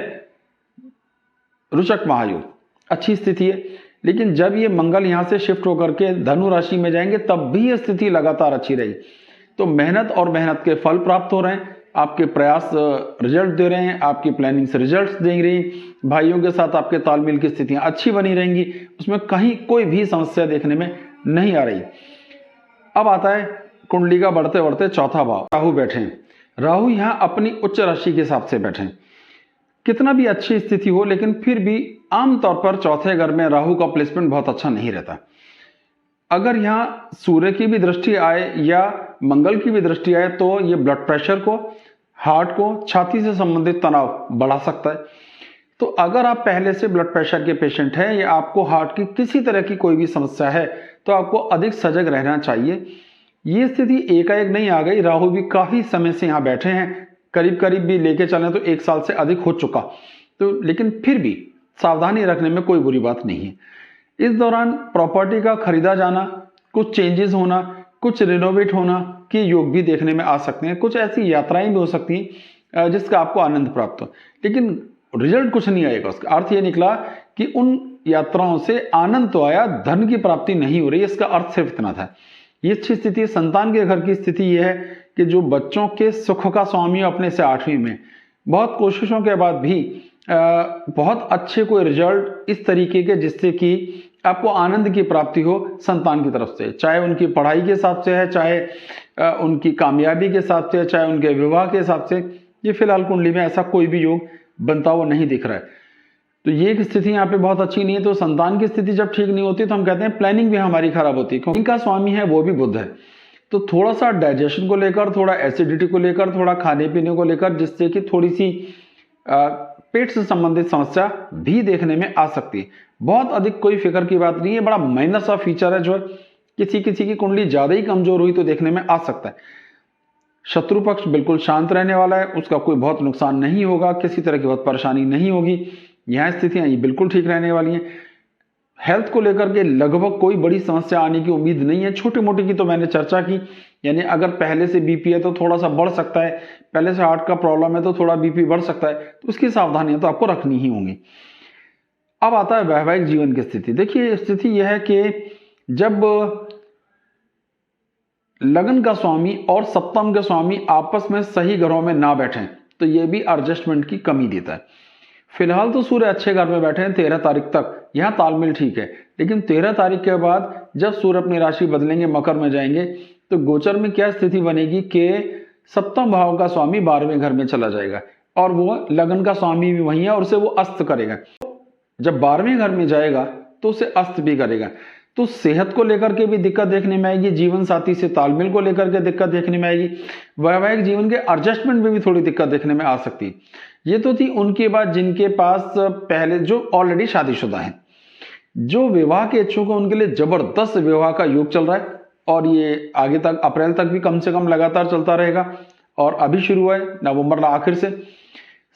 रुचक महायोग। अच्छी स्थिति है, लेकिन जब ये मंगल यहां से शिफ्ट होकर के धनु राशि में जाएंगे तब भी ये स्थिति लगातार अच्छी रहेगी। तो मेहनत और मेहनत के फल प्राप्त हो रहे हैं, आपके प्रयास रिजल्ट दे रहे हैं, आपकी प्लानिंग से रिजल्ट दे रही हैं। भाइयों के साथ आपके तालमेल की स्थितियां अच्छी बनी रहेंगी, उसमें कहीं कोई भी समस्या देखने में नहीं आ रही। अब आता है कुंडली का बढ़ते बढ़ते चौथा भाव। राहु बैठे हैं। राहु यहां अपनी उच्च राशि के हिसाब से बैठे हैं। कितना भी अच्छी स्थिति हो, लेकिन फिर भी आमतौर पर चौथे घर में राहु का प्लेसमेंट बहुत अच्छा नहीं रहता। अगर यहाँ सूर्य की भी दृष्टि आए या मंगल की भी दृष्टि आए तो ये ब्लड प्रेशर को, हार्ट को, छाती से संबंधित तनाव बढ़ा सकता है। तो अगर आप पहले से ब्लड प्रेशर के पेशेंट हैं या आपको हार्ट की किसी तरह की कोई भी समस्या है तो आपको अधिक सजग रहना चाहिए। ये स्थिति एकाएक नहीं आ गई, राहु भी काफी समय से यहाँ बैठे हैं, करीब करीब भी लेके चलें तो 1 साल से अधिक हो चुका। तो लेकिन फिर भी सावधानी रखने में कोई बुरी बात नहीं है। इस दौरान प्रॉपर्टी का खरीदा जाना, कुछ चेंजेस होना, कुछ रिनोवेट होना के योग भी देखने में आ सकते हैं। कुछ ऐसी यात्राएं भी हो सकती हैं जिसका आपको आनंद प्राप्त हो, लेकिन रिजल्ट कुछ नहीं आएगा। उसका अर्थ ये निकला कि उन यात्राओं से आनंद तो आया, धन की प्राप्ति नहीं हो रही। इसका अर्थ सिर्फ इतना था। ये अच्छी स्थिति है। संतान के घर की स्थिति यह है कि जो बच्चों के सुख का स्वामी अपने से 8वीं में, बहुत कोशिशों के बाद भी बहुत अच्छे कोई रिजल्ट इस तरीके के जिससे कि आपको आनंद की प्राप्ति हो संतान की तरफ से, चाहे उनकी पढ़ाई के हिसाब से है, चाहे उनकी कामयाबी के हिसाब से, चाहे उनके विवाह के हिसाब से। ये फिलहाल कुंडली में ऐसा कोई भी योग बनता हुआ नहीं दिख रहा है, तो ये एक स्थिति यहाँ पे बहुत अच्छी नहीं है। तो संतान की स्थिति जब ठीक नहीं होती तो हम कहते हैं प्लानिंग भी हमारी खराब होती है, क्योंकि इनका स्वामी है वो भी बुध है। तो थोड़ा सा डाइजेशन को लेकर, थोड़ा एसिडिटी को लेकर, थोड़ा खाने पीने को लेकर, जिससे कि थोड़ी सी पेट से संबंधित समस्या भी देखने में आ सकती है। बहुत अधिक कोई फिक्र की बात नहीं है, बड़ा माइनर सा फीचर है जो किसी की कुंडली ज्यादा ही कमजोर हुई तो देखने में आ सकता है। शत्रु पक्ष बिल्कुल शांत रहने वाला है, उसका कोई बहुत नुकसान नहीं होगा, किसी तरह की बहुत परेशानी नहीं होगी। यह स्थितियां ये बिल्कुल ठीक रहने वाली हैं। हेल्थ को लेकर के लगभग कोई बड़ी समस्या आने की उम्मीद नहीं है। छोटी मोटी की तो मैंने चर्चा की, यानी अगर पहले से बीपी है तो थोड़ा सा बढ़ सकता है, पहले से हार्ट का प्रॉब्लम है तो थोड़ा बीपी बढ़ सकता है, तो उसकी सावधानियां तो आपको रखनी ही होंगी। अब आता है वैवाहिक जीवन की स्थिति। देखिए स्थिति यह है कि जब लगन का स्वामी और सप्तम के स्वामी आपस में सही घरों में ना बैठे तो यह भी एडजस्टमेंट की कमी देता है। फिलहाल तो सूर्य अच्छे घर में बैठे हैं 13 तारीख तक, यहां तालमेल ठीक है, लेकिन 13 तारीख के बाद जब सूर्य अपनी राशि बदलेंगे, मकर में जाएंगे, तो गोचर में क्या स्थिति बनेगी कि सप्तम भाव का स्वामी 12वें घर में चला जाएगा और वो लगन का स्वामी भी वही है और उसे वो अस्त करेगा। जब 12वें घर में जाएगा तो उसे अस्त भी करेगा, तो सेहत को लेकर के भी दिक्कत देखने में आएगी, जीवन साथी से तालमेल को लेकर के दिक्कत देखने में आएगी, वैवाहिक जीवन के एडजस्टमेंट में भी थोड़ी दिक्कत देखने में आ सकती है। ये तो थी उनके बाद जिनके पास पहले जो ऑलरेडी शादीशुदा हैं। जो विवाह के इच्छुक हैं उनके लिए जबरदस्त विवाह का योग चल रहा है और ये आगे तक अप्रैल तक भी कम से कम लगातार चलता रहेगा और अभी शुरू हुआ है नवंबर आखिर से।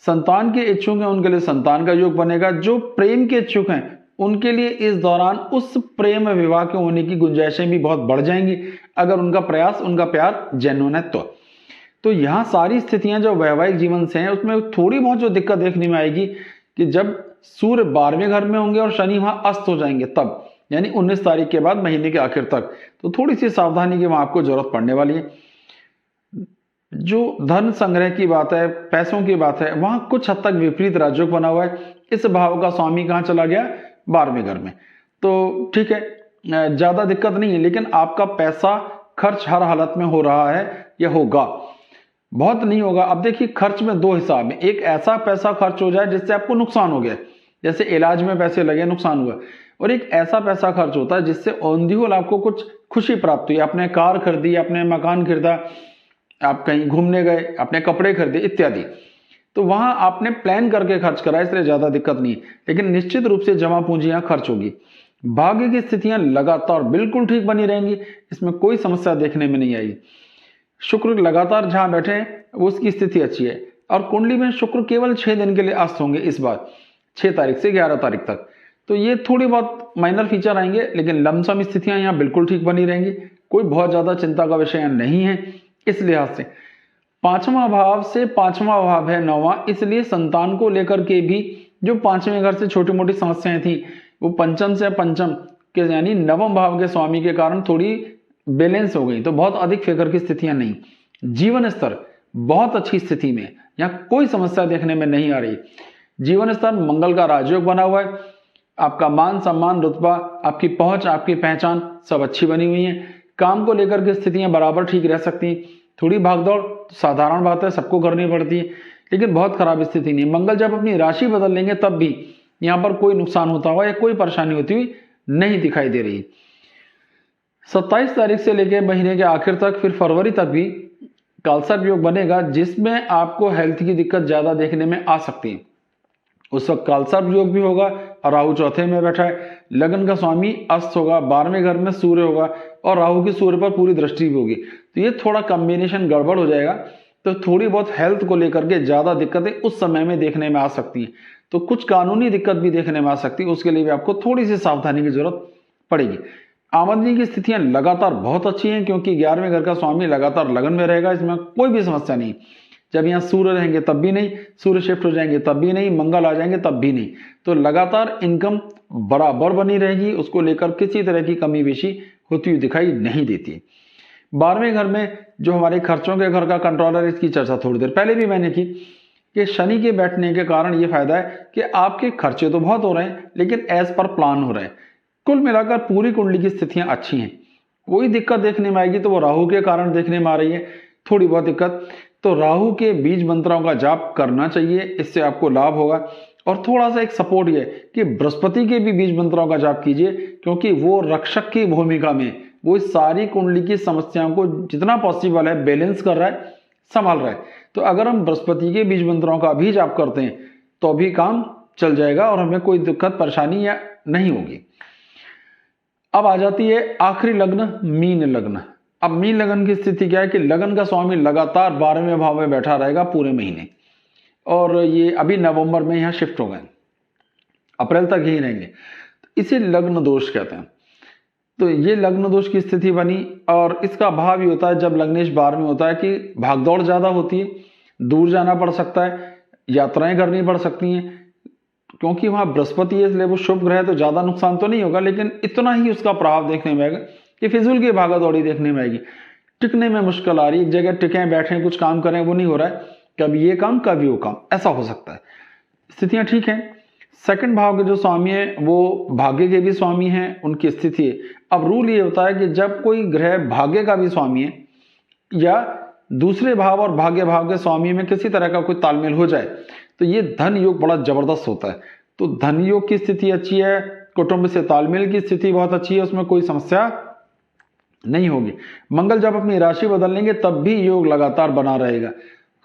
संतान के इच्छुक हैं उनके लिए संतान का योग बनेगा। जो प्रेम के इच्छुक हैं उनके लिए इस दौरान उस प्रेम विवाह के होने की गुंजाइशें भी बहुत बढ़ जाएंगी, अगर उनका प्रयास, उनका प्यार जेन्युइन है तो यहाँ सारी स्थितियां जो वैवाहिक जीवन से हैं उसमें थोड़ी बहुत जो दिक्कत देखने में आएगी कि जब सूर्य 12वें घर में होंगे और शनि वहां अस्त हो जाएंगे तब, यानी 19 तारीख के बाद महीने के आखिर तक, तो थोड़ी सी सावधानी की वहां आपको जरूरत पड़ने वाली है। जो धन संग्रह की बात है, पैसों की बात है, वहां कुछ हद तक विपरीत राजयोग बना हुआ है। इस भाव का स्वामी कहाँ चला गया? 12वें घर में। तो ठीक है, ज्यादा दिक्कत नहीं है, लेकिन आपका पैसा खर्च हर हालत में हो रहा है या होगा, बहुत नहीं होगा। अब देखिए खर्च में दो हिसाब है, एक ऐसा पैसा खर्च हो जाए जिससे आपको नुकसान हो गया, जैसे इलाज में पैसे लगे नुकसान हुआ, और एक ऐसा पैसा खर्च होता है जिससे ऑन दी होल आपको कुछ खुशी प्राप्त हुई, आपने कार खरीदी, आपने मकान खरीदा, आप कहीं घूमने गए, अपने कपड़े खरीदे इत्यादि, तो वहां आपने प्लान करके खर्च करा, इसलिए ज्यादा दिक्कत नहीं है, लेकिन निश्चित रूप से जमा पूंजी यहां खर्च होगी। भाग्य की स्थितियां लगातार बिल्कुल ठीक बनी रहेंगी, इसमें कोई समस्या देखने में नहीं आएगी। शुक्र लगातार जहां बैठे हैं उसकी स्थिति अच्छी है, और कुंडली में शुक्र केवल 6 दिन के लिए अस्त होंगे इस बार, 6 तारीख से 11 तारीख तक, तो ये थोड़ी बहुत माइनर फीचर आएंगे, लेकिन लमसम स्थितियां यहाँ बिल्कुल ठीक बनी रहेंगी, कोई बहुत ज्यादा चिंता का विषय नहीं है। इस लिहाज से 5वां भाव से 5वां भाव है 9वां, इसलिए संतान को लेकर के भी जो 5वें घर से छोटी मोटी समस्याएं थी वो पंचम से पंचम के यानी 9वें भाव के स्वामी के कारण थोड़ी बैलेंस हो गई, तो बहुत अधिक फिक्र की स्थितियां नहीं। जीवन स्तर बहुत अच्छी स्थिति में, यहाँ कोई समस्या देखने में नहीं आ रही। जीवन स्तर मंगल का राजयोग बना हुआ है, आपका मान सम्मान रुतबा, आपकी पहुंच, आपकी पहचान सब अच्छी बनी हुई है। काम को लेकर के स्थितियां बराबर ठीक रह सकती हैं, थोड़ी भागदौड़ तो साधारण बात है, सबको करनी पड़ती है, लेकिन बहुत खराब स्थिति नहीं। मंगल जब अपनी राशि बदल लेंगे तब भी यहाँ पर कोई नुकसान होता हुआ या कोई परेशानी होती हुई नहीं दिखाई दे रही। 27 तारीख से लेकर महीने के आखिर तक, फिर फरवरी तक भी कालसर्प योग बनेगा, जिसमें आपको हेल्थ की दिक्कत ज्यादा देखने में आ सकती है। उस वक्त कालसर्प योग भी होगा और राहु चौथे में बैठा है, लगन का स्वामी अस्त होगा, 12वें घर में सूर्य होगा और राहु की सूर्य पर पूरी दृष्टि भी होगी, तो ये थोड़ा कॉम्बिनेशन गड़बड़ हो जाएगा, तो थोड़ी बहुत हेल्थ को लेकर के ज्यादा दिक्कतें उस समय में देखने में आ सकती हैं। तो कुछ कानूनी दिक्कत भी देखने में आ सकती है, उसके लिए भी आपको थोड़ी सी सावधानी की जरूरत पड़ेगी। आमदनी की स्थितियां लगातार बहुत अच्छी हैं, क्योंकि 11वें घर का स्वामी लगातार लगन में रहेगा, इसमें कोई भी समस्या नहीं। जब यहाँ सूर्य रहेंगे तब भी नहीं, सूर्य शिफ्ट हो जाएंगे तब भी नहीं, मंगल आ जाएंगे तब भी नहीं, तो लगातार इनकम बराबर बनी रहेगी, उसको लेकर किसी तरह की कमी बेशी होती हुई दिखाई नहीं देती। 12वें घर में जो हमारे खर्चों के घर का कंट्रोलर, इसकी चर्चा थोड़ी देर पहले भी मैंने की। कि शनि के बैठने के कारण ये फायदा है कि आपके खर्चे तो बहुत हो रहे हैं लेकिन एज पर प्लान हो रहे हैं। कुल मिलाकर पूरी कुंडली की स्थितियां अच्छी हैं। कोई दिक्कत देखने में आएगी तो वो राहु के कारण देखने में आ रही है, थोड़ी बहुत दिक्कत। तो राहु के बीज मंत्रों का जाप करना चाहिए, इससे आपको लाभ होगा। और थोड़ा सा एक सपोर्ट ये कि बृहस्पति के भी बीज मंत्रों का जाप कीजिए, क्योंकि वो रक्षक की भूमिका में वो इस सारी कुंडली की समस्याओं को जितना पॉसिबल है बैलेंस कर रहा है, संभाल रहा है। तो अगर हम बृहस्पति के बीज मंत्रों का भी जाप करते हैं तो भी काम चल जाएगा और हमें कोई दिक्कत परेशानी या नहीं होगी। अब आ जाती है आखिरी लग्न, मीन लग्न। अब मीन लग्न की स्थिति क्या है कि लग्न का स्वामी लगातार 12वें भाव में बैठा रहेगा पूरे महीने, और ये अभी नवंबर में यहाँ शिफ्ट हो गए, अप्रैल तक यही रहेंगे। इसे लग्न दोष कहते हैं। तो ये लग्न दोष की स्थिति बनी, और इसका भाव ये होता है जब लग्नेश 12 में होता है कि भागदौड़ ज्यादा होती है, दूर जाना पड़ सकता है, यात्राएं करनी पड़ सकती हैं, क्योंकि वहां बृहस्पति है इसलिए वो शुभ ग्रह, तो ज्यादा नुकसान तो नहीं होगा, लेकिन इतना ही उसका प्रभाव देखने में आएगा कि फिजूल की भागा दौड़ी देखने में आएगी। टिकने में मुश्किल आ रही है, एक जगह टिके बैठे कुछ काम करें वो नहीं हो रहा है, कभी ये काम कभी वो काम, ऐसा हो सकता है। स्थितियां ठीक है। सेकंड भाव के जो स्वामी है वो भाग्य के भी स्वामी हैं, उनकी स्थिति है। अब रूल ये होता है कि जब कोई ग्रह भाग्य का भी स्वामी है या दूसरे भाव और भाग्य भाव के स्वामी में किसी तरह का कोई तालमेल हो जाए तो ये धन योग बड़ा जबरदस्त होता है। तो धन योग की स्थिति अच्छी है, कुटुंब से तालमेल की स्थिति बहुत अच्छी है, उसमें कोई समस्या नहीं होगी। मंगल जब अपनी राशि बदल लेंगे तब भी योग लगातार बना रहेगा।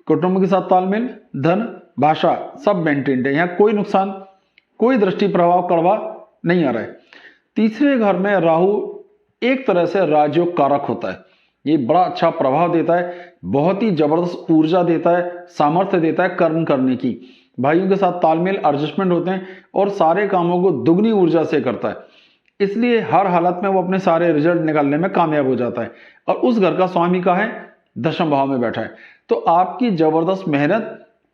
कुटुंब के साथ तालमेल, धन, भाषा सब मेंटेन्ड है, यहाँ कोई नुकसान, कोई दृष्टि प्रभाव कड़वा नहीं आ रहा है। तीसरे घर में राहु एक तरह से राजयोग कारक होता है, ये बड़ा अच्छा प्रभाव देता है, बहुत ही जबरदस्त ऊर्जा देता है, सामर्थ्य देता है कर्म करने की। भाइयों के साथ तालमेल, एडजस्टमेंट होते हैं और सारे कामों को दुगनी ऊर्जा से करता है, इसलिए हर हालत में वो अपने सारे रिजल्ट निकालने में कामयाब हो जाता है। और उस घर का स्वामी का है, दशम भाव में बैठा है। तो आपकी जबरदस्त मेहनत,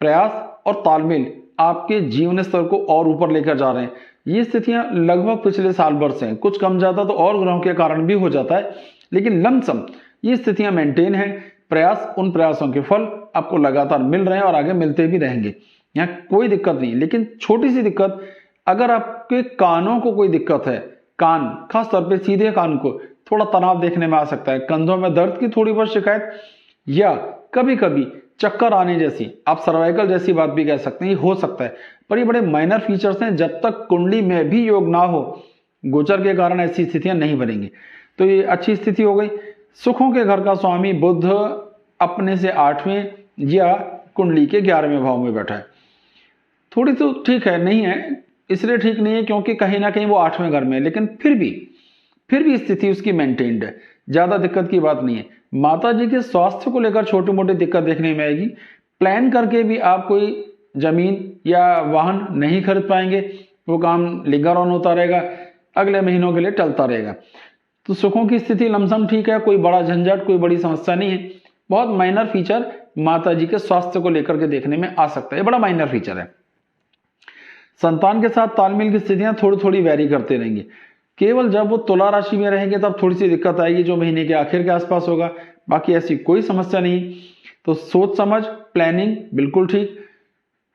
प्रयास और तालमेल आपके जीवन स्तर को और ऊपर लेकर जा रहे हैं। ये स्थितियां लगभग पिछले साल भर से हैं, कुछ कम ज्यादा तो और ग्रहों के कारण भी हो जाता है, लेकिन लमसम ये स्थितियां मेंटेन है। प्रयास, उन प्रयासों के फल आपको लगातार मिल रहे हैं और आगे मिलते भी रहेंगे, यहाँ कोई दिक्कत नहीं। लेकिन छोटी सी दिक्कत, अगर आपके कानों को कोई दिक्कत है, कान खास तौर पे सीधे कान को थोड़ा तनाव देखने में आ सकता है, कंधों में दर्द की थोड़ी बहुत शिकायत, या कभी कभी चक्कर आने जैसी, आप सर्वाइकल जैसी बात भी कह सकते हैं, ये हो सकता है। पर ये बड़े माइनर फीचर्स हैं, जब तक कुंडली में भी योग ना हो, गोचर के कारण ऐसी स्थितियां नहीं बनेंगी। तो ये अच्छी स्थिति हो गई। सुखों के घर का स्वामी बुध अपने से 8वें या कुंडली के 11वें भाव में बैठा है। थोड़ी तो ठीक है, नहीं है इसलिए ठीक नहीं है क्योंकि कहीं ना कहीं वो 8वें घर में है, लेकिन फिर भी स्थिति उसकी मेंटेन्ड है, ज्यादा दिक्कत की बात नहीं है। माता जी के स्वास्थ्य को लेकर छोटी मोटी दिक्कत देखने में आएगी। प्लान करके भी आप कोई जमीन या वाहन नहीं खरीद पाएंगे, वो काम लिंगर ऑन होता रहेगा, अगले महीनों के लिए टलता रहेगा। तो सुखों की स्थिति लमसम ठीक है, कोई बड़ा झंझट, कोई बड़ी समस्या नहीं है। बहुत माइनर फीचर माता जी के स्वास्थ्य को लेकर के देखने में आ सकता है, बड़ा माइनर फीचर है। संतान के साथ तालमेल की स्थितियां थोड़ी थोड़ी वैरी करते रहेंगे। केवल जब वो तुला राशि में रहेंगे तब थोड़ी सी दिक्कत आएगी, जो महीने के आखिर के आसपास होगा, बाकी ऐसी कोई समस्या नहीं। तो सोच समझ प्लानिंग बिल्कुल ठीक,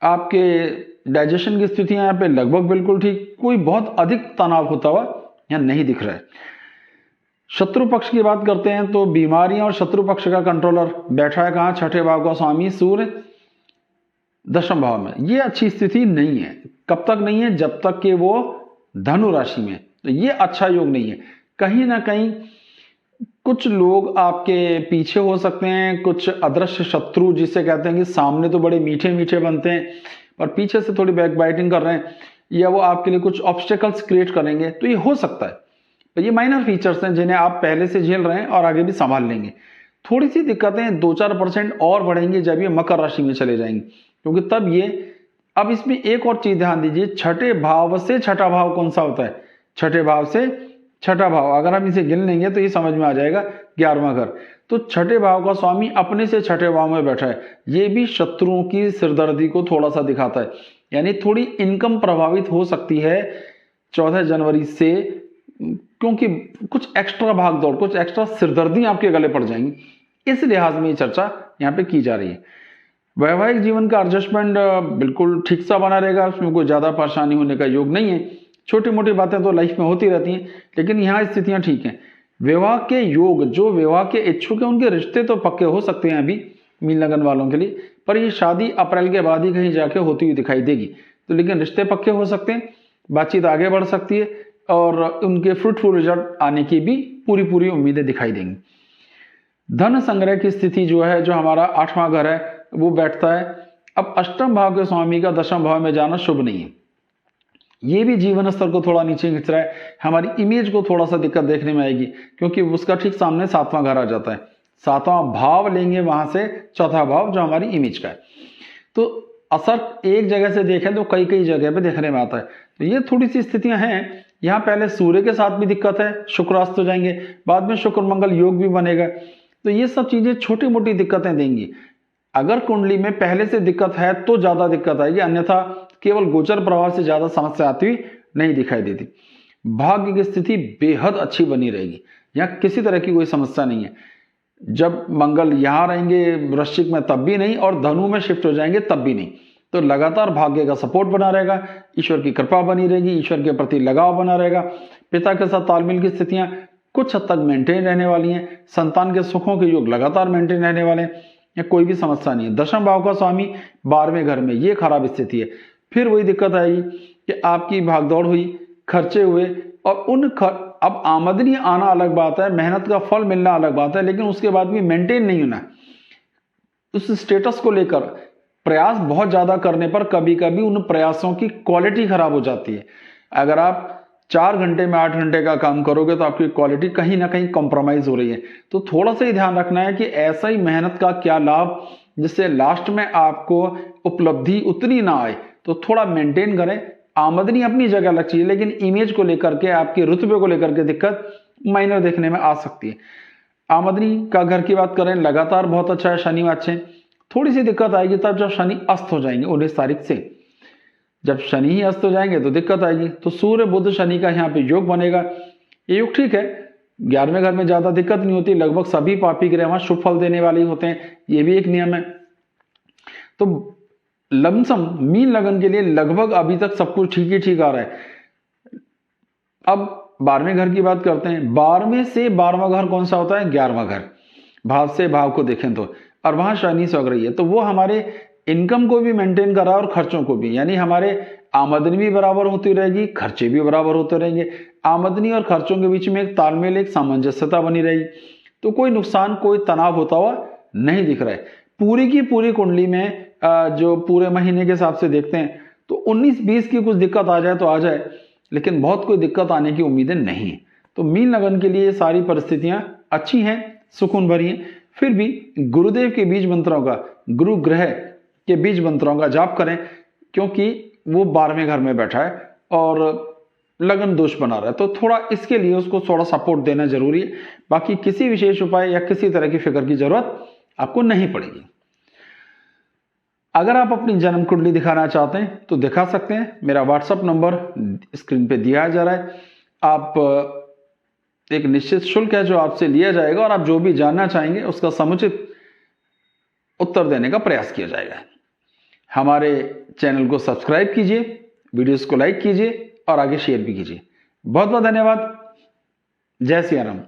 आपके डाइजेशन की स्थितियां यहाँ पे लगभग बिल्कुल ठीक, कोई बहुत अधिक तनाव होता हुआ यहाँ नहीं दिख रहा है। शत्रु पक्ष की बात करते हैं तो बीमारियां और शत्रु पक्ष का कंट्रोलर बैठा है कहाँ, 6ठे भाव का स्वामी सूर्य दशम भाव में। ये अच्छी स्थिति नहीं है। कब तक नहीं है? जब तक कि वो धनु राशि में, तो ये अच्छा योग नहीं है। कहीं ना कहीं कुछ लोग आपके पीछे हो सकते हैं, कुछ अदृश्य शत्रु जिसे कहते हैं कि सामने तो बड़े मीठे मीठे बनते हैं पर पीछे से थोड़ी बैकबाइटिंग कर रहे हैं, या वो आपके लिए कुछ ऑब्स्टेकल्स क्रिएट करेंगे, तो ये हो सकता है। तो ये माइनर फीचर्स हैं जिन्हें आप पहले से झेल रहे हैं और आगे भी संभाल लेंगे। थोड़ी सी दिक्कतें 2-4% और बढ़ेंगी जब ये मकर राशि में चले जाएंगे, क्योंकि तब ये, अब इसमें एक और चीज ध्यान दीजिए, 6ठे भाव से 6ठा भाव कौन सा होता है? 6ठे भाव से 6ठा भाव, अगर हम इसे गिन लेंगे तो ये समझ में आ जाएगा 11वां घर। तो 6ठे भाव का स्वामी अपने से 6ठे भाव में बैठा है, ये भी शत्रुओं की सिरदर्दी को थोड़ा सा दिखाता है, यानी थोड़ी इनकम प्रभावित हो सकती है 14 जनवरी से, क्योंकि कुछ एक्स्ट्रा भागदौड़, कुछ एक्स्ट्रा सिरदर्दी आपके गले पड़ जाएंगी। इस लिहाज में ये चर्चा यहाँ पे की जा रही है। वैवाहिक जीवन का एडजस्टमेंट बिल्कुल ठीक सा बना रहेगा, उसमें कोई ज़्यादा परेशानी होने का योग नहीं है। छोटी मोटी बातें तो लाइफ में होती रहती हैं, लेकिन यहाँ स्थितियाँ ठीक हैं। विवाह के योग, जो विवाह के इच्छुक हैं उनके रिश्ते तो पक्के हो सकते हैं अभी मीन लगन वालों के लिए, पर ये शादी अप्रैल के बाद ही कहीं जाके होती हुई दिखाई देगी। तो लेकिन रिश्ते पक्के हो सकते हैं, बातचीत आगे बढ़ सकती है और उनके फ्रूटफुल रिजल्ट आने की भी पूरी पूरी उम्मीदें दिखाई देंगी। धन संग्रह की स्थिति जो है, जो हमारा 8वां घर है वो बैठता है। अब अष्टम भाव के स्वामी का 10वें भाव में जाना शुभ नहीं है। ये भी जीवन स्तर को थोड़ा नीचे खींच रहा है, हमारी इमेज को थोड़ा सा दिक्कत देखने में आएगी, क्योंकि उसका ठीक सामने 7वां घर आ जाता है। 7वां भाव लेंगे वहां से, चौथा भाव जो हमारी इमेज का है। तो असर एक जगह से देखें तो कई कई जगह पे देखने में आता है। तो ये थोड़ी सी स्थितियां हैं। यहाँ पहले सूर्य के साथ भी दिक्कत है, शुक्र अस्त हो जाएंगे, बाद में शुक्र मंगल योग भी बनेगा। तो ये सब चीजें छोटी मोटी दिक्कतें देंगी। अगर कुंडली में पहले से दिक्कत है तो ज्यादा दिक्कत आएगी, अन्यथा केवल गोचर प्रभाव से ज्यादा समस्या आती हुई नहीं दिखाई देती। भाग्य की स्थिति बेहद अच्छी बनी रहेगी, यहाँ किसी तरह की कोई समस्या नहीं है। जब मंगल यहाँ रहेंगे वृश्चिक में तब भी नहीं, और धनु में शिफ्ट हो जाएंगे तब भी नहीं। तो लगातार भाग्य का सपोर्ट बना रहेगा, ईश्वर की कृपा बनी रहेगी, ईश्वर के प्रति लगाव बना रहेगा। पिता के साथ तालमेल की स्थितियां कुछ हद तक मेंटेन रहने वाली हैं। संतान के सुखों के योग लगातार मेंटेन रहने वाले हैं, या कोई भी समस्या नहीं है। 10वें भाव का स्वामी 12वें घर में, ये खराब स्थिति है। फिर वही दिक्कत आएगी कि आपकी भागदौड़ हुई, खर्चे हुए, और अब आमदनी आना अलग बात है, मेहनत का फल मिलना अलग बात है, लेकिन उसके बाद भी मेंटेन नहीं होना। उस स्टेटस को लेकर प्रयास बहुत ज्यादा करने पर कभी कभी उन प्रयासों की क्वालिटी खराब हो जाती है। अगर आप 4 घंटे में 8 घंटे का काम करोगे तो आपकी क्वालिटी कहीं ना कहीं कॉम्प्रोमाइज हो रही है। तो थोड़ा सा ही ध्यान रखना है कि ऐसा ही मेहनत का क्या लाभ, जिससे लास्ट में आपको उपलब्धि उतनी ना आए। तो थोड़ा मेंटेन करें। आमदनी अपनी जगह लग चाहिए, लेकिन इमेज को लेकर के, आपके रुतबे को लेकर के दिक्कत माइनर देखने में आ सकती है। आमदनी का घर की बात करें, लगातार बहुत अच्छा है, शनि अच्छे। थोड़ी सी दिक्कत आएगी तब जब शनि अस्त हो जाएंगे 19 तारीख से। जब शनि ही अस्त हो जाएंगे तो दिक्कत आएगी। तो सूर्य बुध शनि का यहाँ पे योग बनेगा। ये योग ठीक है, 11वें घर में ज्यादा दिक्कत नहीं होती, लगभग सभी पापी ग्रह वहां शुभ फल देने वाले ही होते हैं, ये भी एक नियम है। तो लमसम मीन लगन के लिए लगभग अभी तक सब कुछ ठीक ही ठीक आ रहा है। अब 12वें घर की बात करते हैं। 12वें से 12वां घर कौन सा होता है? 11वां घर। भाव से भाव को देखें तो, और वहां शनि सग रही है, तो वो हमारे इनकम को भी मेंटेन कर रहा है और खर्चों को भी, यानी हमारे आमदनी भी बराबर होती रहेगी, खर्चे भी बराबर होते रहेंगे। आमदनी और खर्चों के बीच में एक तालमेल, एक सामंजस्यता बनी रहेगी। तो कोई नुकसान, कोई तनाव होता हुआ नहीं दिख रहा है। पूरी की पूरी कुंडली में जो पूरे महीने के हिसाब से देखते हैं तो 19-20 की कुछ दिक्कत आ जाए तो आ जाए, लेकिन बहुत कोई दिक्कत आने की उम्मीदें नहीं है। तो मीन लगन के लिए ये सारी परिस्थितियां अच्छी हैं, सुकून भरी हैं। फिर भी गुरुदेव के बीज मंत्रों का, गुरु ग्रह के बीज मंत्रों का जाप करें, क्योंकि वो 12वें घर में बैठा है और लगन दोष बना रहा है। तो थोड़ा इसके लिए उसको थोड़ा सपोर्ट देना जरूरी है। बाकी किसी विशेष उपाय या किसी तरह की फिक्र की जरूरत आपको नहीं पड़ेगी। अगर आप अपनी जन्म कुंडली दिखाना चाहते हैं तो दिखा सकते हैं। मेरा व्हाट्सएप नंबर स्क्रीन पे दिया जा रहा है। आप एक निश्चित शुल्क है जो आपसे लिया जाएगा, और आप जो भी जानना चाहेंगे उसका समुचित उत्तर देने का प्रयास किया जाएगा। हमारे चैनल को सब्सक्राइब कीजिए, वीडियोस को लाइक कीजिए और आगे शेयर भी कीजिए। बहुत बहुत धन्यवाद। जय सिया राम।